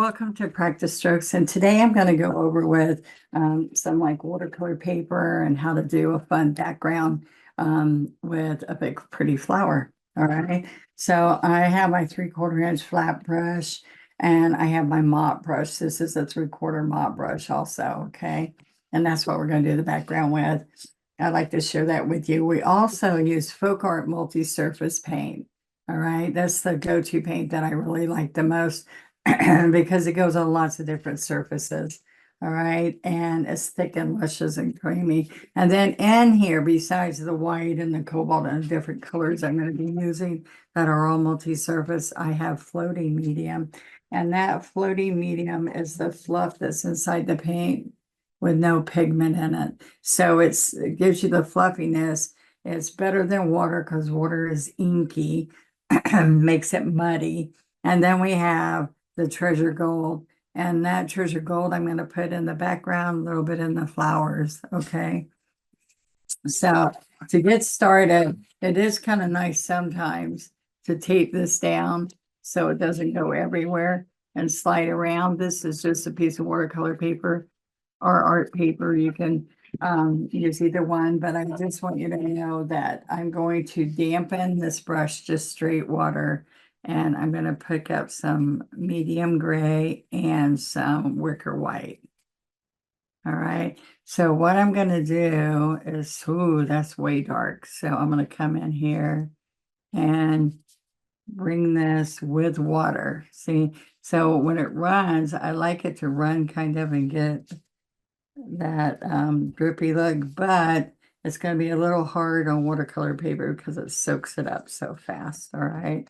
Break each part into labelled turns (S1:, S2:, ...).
S1: welcome to Practice Strokes. And today I'm going to go over with some like watercolor paper and how to do a fun background with a big pretty flower. All right. So I have my 3/4 inch flat brush and I have my mop brush. This is a 3/4 mop brush also. Okay. And that's what we're going to do the background with. I'd like to share that with you. We also use Folk Art multi-surface paint. All right. That's the go-to paint that I really like the most. Because it goes on lots of different surfaces. All right. And it's thick and luscious and creamy. And then in here, besides the white and the cobalt and different colors I'm going to be using that are all multi-surface, I have floating medium. And that floating medium is the fluff that's inside the paint with no pigment in it. So it gives you the fluffiness. It's better than water because water is inky, makes it muddy. And then we have the treasure gold, and that treasure gold I'm going to put in the background, a little bit in the flowers. Okay. So to get started, it is kind of nice sometimes to tape this down so it doesn't go everywhere and slide around. This is just a piece of watercolor paper or art paper. You can use either one, but I just want you to know that I'm going to dampen this brush, just straight water. And I'm going to pick up some medium gray and some wicker white. All right. So what I'm going to do is, ooh, that's way dark. So I'm going to come in here and bring this with water. See, so when it runs, I like it to run kind of and get that drippy look, but it's going to be a little hard on watercolor paper because it soaks it up so fast. All right.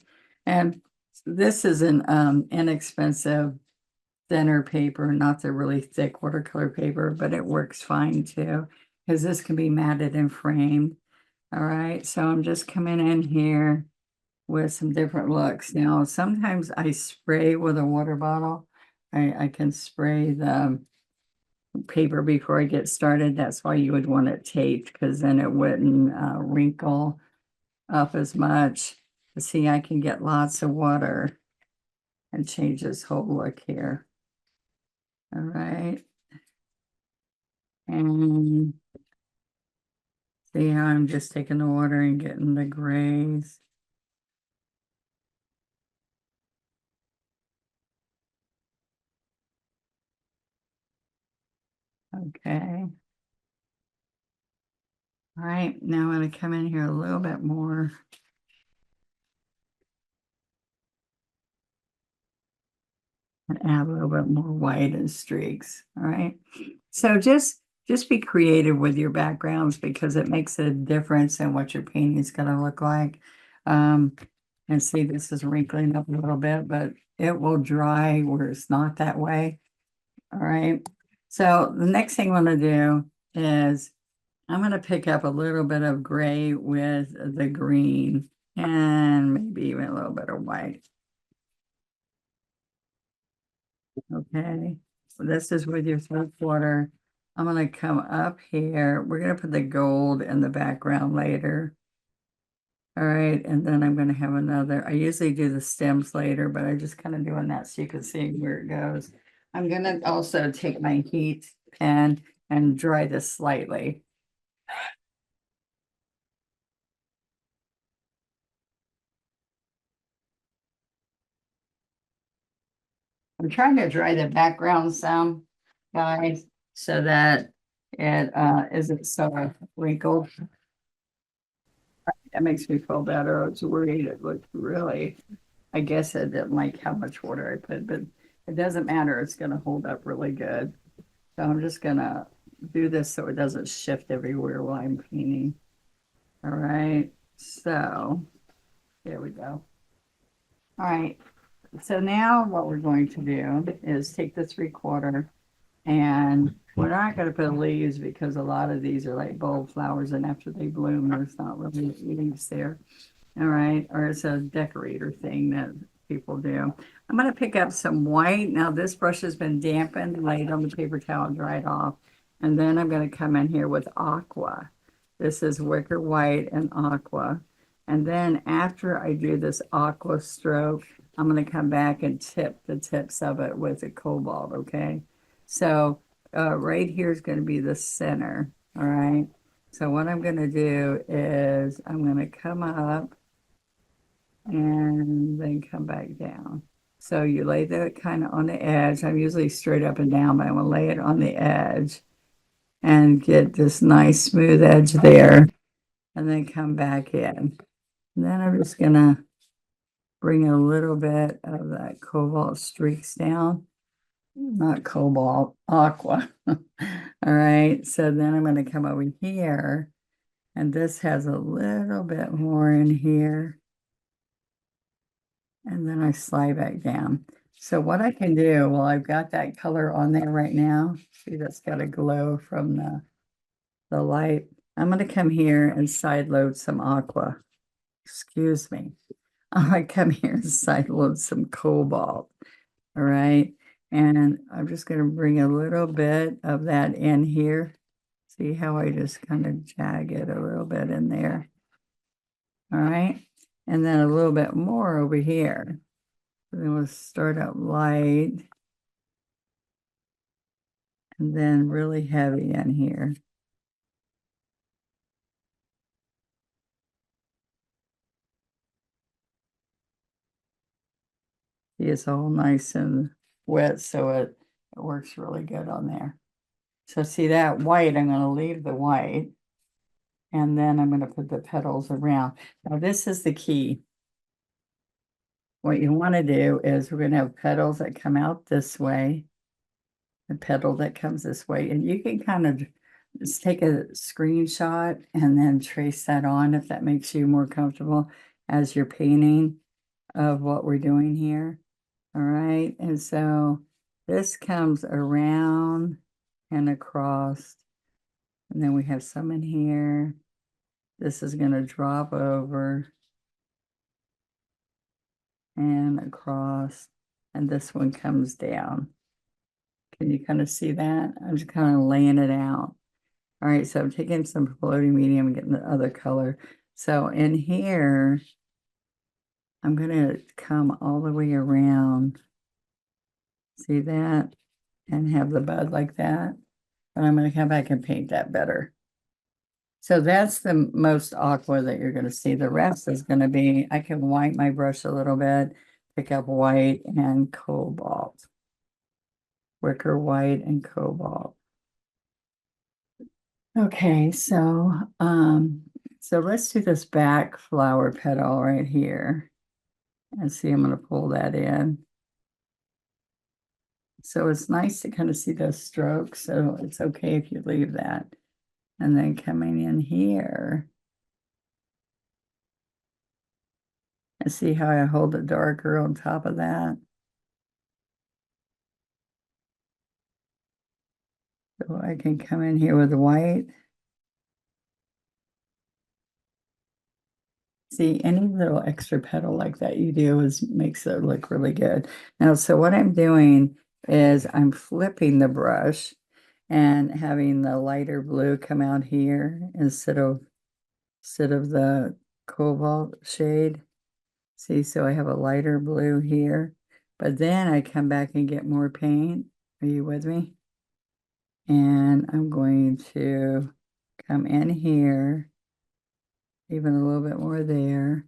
S1: And this is an inexpensive thinner paper, not the really thick watercolor paper, but it works fine too, because this can be matted and framed. All right, so I'm just coming in here with some different looks. Now, sometimes I spray with a water bottle. I can spray the paper before I get started. That's why you would want it taped, because then it wouldn't wrinkle up as much. See, I can get lots of water and change this whole look here. All right. And see how I'm just taking the water and getting the grays. Okay. All right, now I'm going to come in here a little bit more. And add a little bit more white and streaks. All right. So just be creative with your backgrounds because it makes a difference in what your painting is going to look like. And see, this is wrinkling up a little bit, but it will dry where it's not that way. All right. So the next thing I'm going to do is I'm going to pick up a little bit of gray with the green and maybe even a little bit of white. Okay, so this is with your 3/4. I'm going to come up here. We're going to put the gold in the background later. All right, and then I'm going to have another. I usually do the stems later, but I'm just kind of doing that so you can see where it goes. I'm going to also take my heat pen and dry this slightly. I'm trying to dry the background some, guys, so that it isn't so wrinkled. That makes me feel better. I was worried it looked really, I guess I didn't like how much water I put, but it doesn't matter. It's going to hold up really good. So I'm just going to do this so it doesn't shift everywhere while I'm painting. All right. So there we go. All right. So now what we're going to do is take the 3/4 and we're not going to put leaves because a lot of these are like bulb flowers and after they bloom, there's not really leaves there. All right. Or it's a decorator thing that people do. I'm going to pick up some white. Now this brush has been dampened, laid on the paper towel, dried off. And then I'm going to come in here with aqua. This is wicker white and aqua. And then after I do this aqua stroke, I'm going to come back and tip the tips of it with a cobalt, okay? So right here is going to be the center, all right? So what I'm going to do is I'm going to come up and then come back down. So you lay that kind of on the edge. I'm usually straight up and down, but I'm going to lay it on the edge and get this nice smooth edge there and then come back in. And then I'm just going to bring a little bit of that cobalt streaks down. Not cobalt, aqua. All right, so then I'm going to come over here, and this has a little bit more in here, and then I slide back down. So what I can do, well, I've got that color on there right now. See, that's got a glow from the light. I'm going to come here and side load some aqua. Excuse me. I'm going to come here and side load some cobalt. All right. And I'm just going to bring a little bit of that in here. See how I just kind of jag it a little bit in there. All right. And then a little bit more over here. And then we'll start out light and then really heavy in here. See, it's all nice and wet, so it works really good on there. So see that white, I'm going to leave the white. And then I'm going to put the petals around. Now this is the key. What you want to do is we're going to have petals that come out this way, a petal that comes this way, and you can kind of just take a screenshot and then trace that on if that makes you more comfortable as you're painting of what we're doing here. All right, and so this comes around and across, and then we have some in here. This is going to drop over and across, and this one comes down. Can you kind of see that? I'm just kind of laying it out. All right, so I'm taking some floating medium and getting the other color. So in here, I'm going to come all the way around. See that? And have the bud like that. But I'm going to come back and paint that better. So that's the most aqua that you're going to see. The rest is going to be, I can wipe my brush a little bit, pick up white and cobalt. Wicker white and cobalt. Okay, so let's do this back flower petal right here. And see, I'm going to pull that in. So it's nice to kind of see those strokes. So it's okay if you leave that. And then coming in here. And see how I hold it darker on top of that. So I can come in here with white. See, any little extra petal like that you do makes it look really good. Now, so what I'm doing is I'm flipping the brush and having the lighter blue come out here instead of the cobalt shade. See, so I have a lighter blue here, but then I come back and get more paint. Are you with me? And I'm going to come in here, even a little bit more there.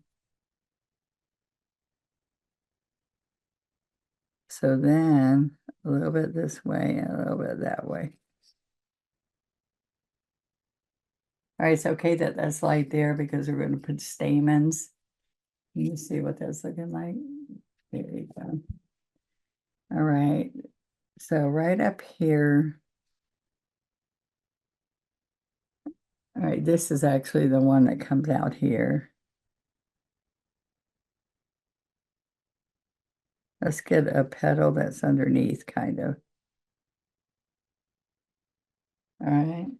S1: So then a little bit this way and a little bit that way. All right, it's okay that that's light there because we're going to put stamens. You see what that's looking like? There you go. All right, so right up here. All right, this is actually the one that comes out here. Let's get a petal that's underneath, kind of. All right,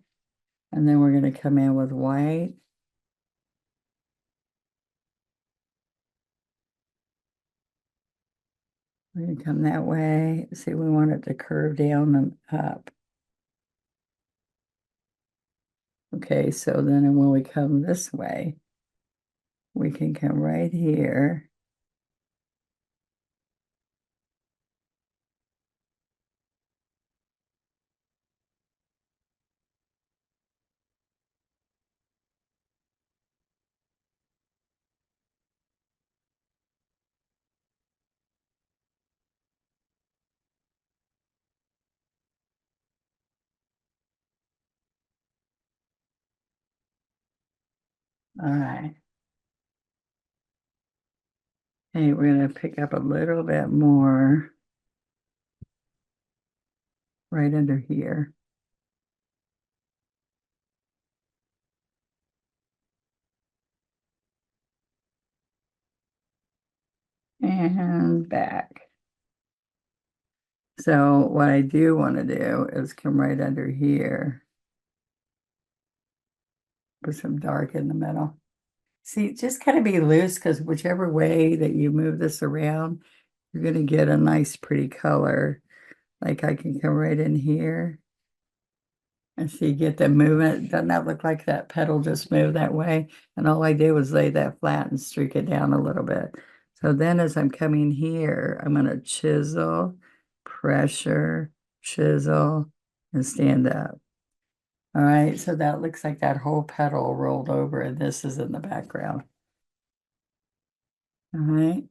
S1: and then we're going to come in with white. We're going to come that way. See, we want it to curve down and up. Okay, so then when we come this way, we can come right here All right. Hey, we're gonna pick up a little bit more right under here and back. So what I do want to do is come right under here, put some dark in the middle. See, just kind of be loose because whichever way that you move this around, you're going to get a nice pretty color. Like I can come right in here and see, get the movement. Doesn't that look like that petal just moved that way? And all I did was lay that flat and streak it down a little bit. So then as I'm coming here, I'm going to chisel, pressure, chisel, and stand up. All right, so that looks like that whole petal rolled over and this is in the background. All right,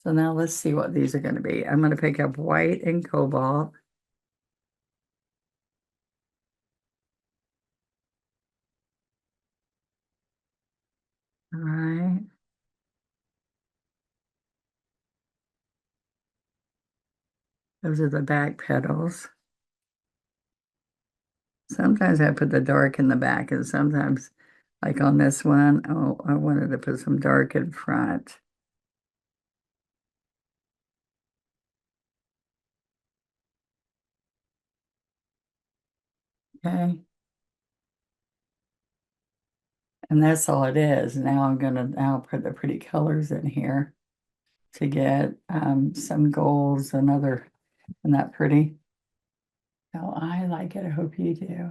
S1: so now let's see what these are going to be. I'm going to pick up white and cobalt. All right, those are the back petals. Sometimes I put the dark in the back, and sometimes, like on this one, oh, I wanted to put some dark in front. Okay, and that's all it is. Now I'm gonna now put the pretty colors in here to get some golds and other, and that pretty. Oh, I like it. I hope you do.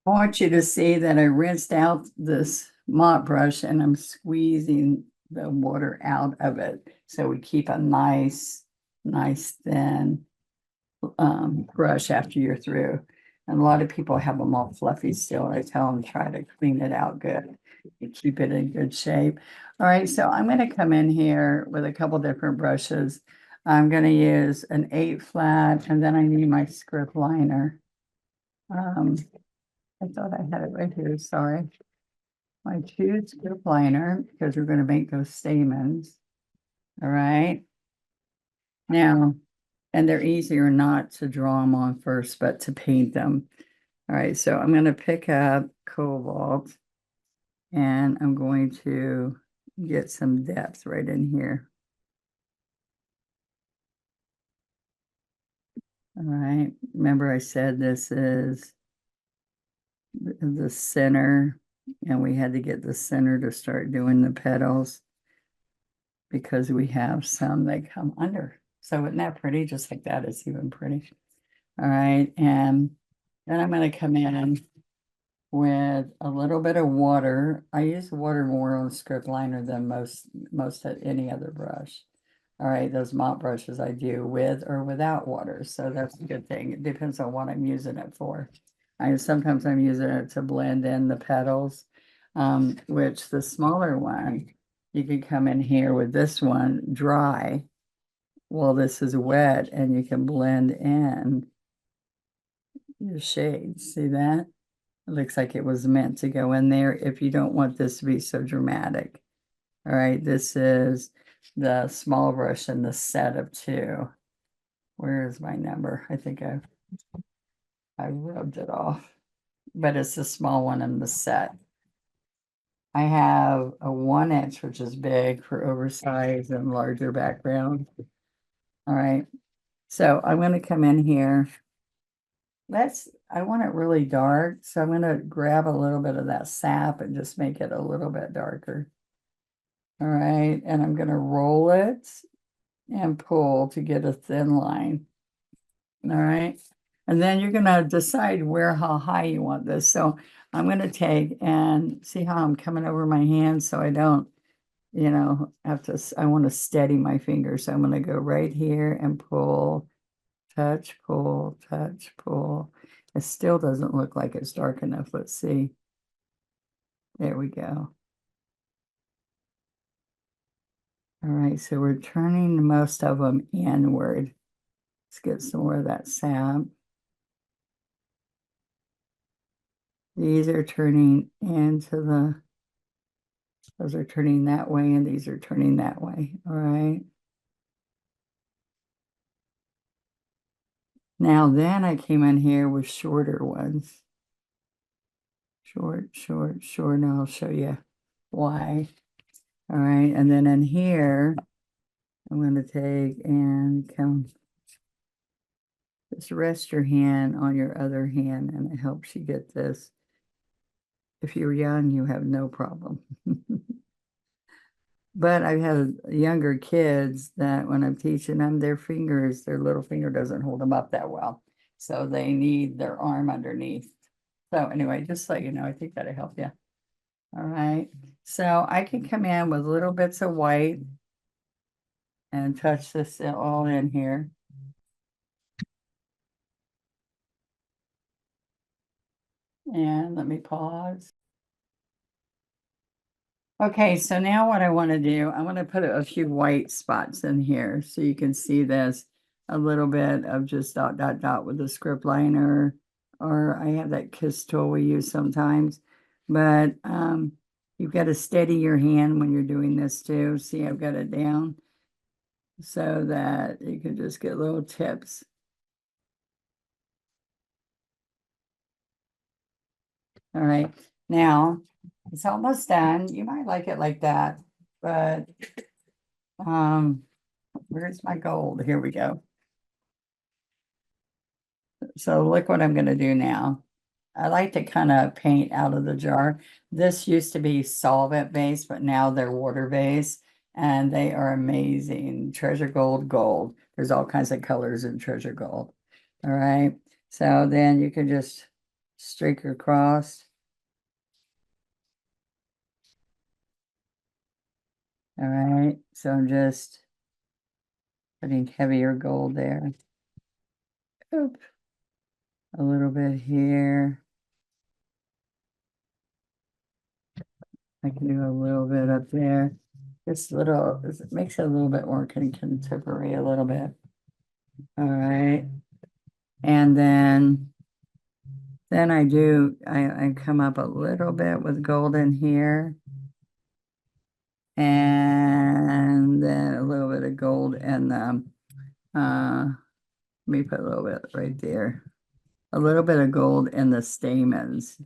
S1: I want you to see that I rinsed out this mop brush and I'm squeezing the water out of it. So we keep a nice thin brush after you're through. And a lot of people have them all fluffy still. I tell them try to clean it out good. You keep it in good shape. All right, so I'm going to come in here with a couple different brushes. I'm going to use an 8 flat and then I need my script liner. I thought I had it right here, sorry. My 2 script liner because we're going to make those stamens. All right. Now, and they're easier not to draw them on first, but to paint them. All right, so I'm going to pick up cobalt and I'm going to get some depth right in here. All right, remember I said this is the center, and we had to get the center to start doing the petals because we have some that come under. So isn't that pretty? Just like that, it's even pretty. All right, and then I'm going to come in with a little bit of water. I use water more on script liner than most at any other brush. All right, those mop brushes I do with or without water, so that's a good thing. It depends on what I'm using it for. Sometimes I'm using it to blend in the petals, which the smaller one, you can come in here with this one dry. Well, this is wet and you can blend in your shades. See that? It looks like it was meant to go in there if you don't want this to be so dramatic. All right, this is the small brush in the set of 2. Where is my number? I think I rubbed it off, but it's the small one in the set. I have a 1 inch, which is big for oversized and larger background. All right, so I'm going to come in here. I want it really dark, so I'm going to grab a little bit of that sap and just make it a little bit darker. All right, and I'm going to roll it and pull to get a thin line. All right, and then you're going to decide how high you want this. So I'm going to take and see how I'm coming over my hand so I don't, I want to steady my fingers. So I'm going to go right here and pull, touch, pull, touch, pull. It still doesn't look like it's dark enough. Let's see. There we go. All right, so we're turning most of them inward. Let's get some more of that sap. these are turning into those are turning that way and these are turning that way. All right. Now then I came in here with shorter ones. Short, short, short, and I'll show you why. All right, and then in here, I'm going to take and just rest your hand on your other hand, and it helps you get this. If you're young, you have no problem. But I've had younger kids that when I'm teaching them, their little finger doesn't hold them up that well. So they need their arm underneath. So anyway, just so you know, I think that'll help you. All right. So I can come in with little bits of white and touch this all in here. And let me pause. Okay, so now what I want to do, I want to put a few white spots in here so you can see this, a little bit of just dot, dot, dot with the script liner, or I have that kiss tool we use sometimes. But you've got to steady your hand when you're doing this too. See, I've got it down so that you can just get little tips. All right, now it's almost done. You might like it like that, but where's my gold? Here we go. So look what I'm going to do now. I like to kind of paint out of the jar. This used to be solvent based, but now they're water based and they are amazing. Treasure gold, gold. There's all kinds of colors in treasure gold. All right. So then you can just streak across. All right. So I'm just putting heavier gold there. Oop. A little bit here. I can do a little bit up there. This little, it makes it a little bit more contemporary a little bit. All right. And then I come up a little bit with golden here. And then a little bit of gold and let me put a little bit right there. A little bit of gold in the stamens.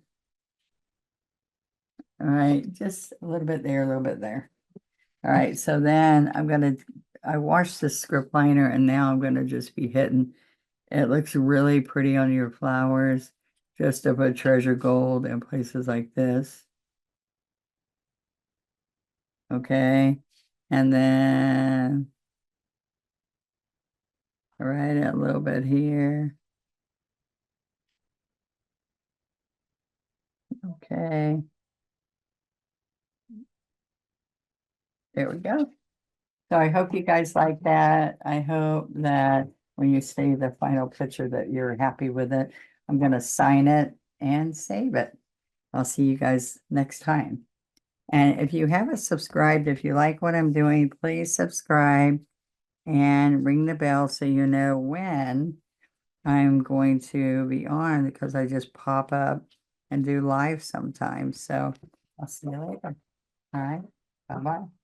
S1: All right, just a little bit there, a little bit there. All right, so then I washed the script liner and now I'm gonna just be hitting. It looks really pretty on your flowers, just to put treasure gold in places like this. Okay, and then right a little bit here. Okay. There we go. So I hope you guys like that. I hope that when you see the final picture that you're happy with it. I'm going to sign it and save it. I'll see you guys next time. And if you haven't subscribed, if you like what I'm doing, please subscribe and ring the bell so you know when I'm going to be on, because I just pop up and do live sometimes. So I'll see you later. All right. Bye-bye.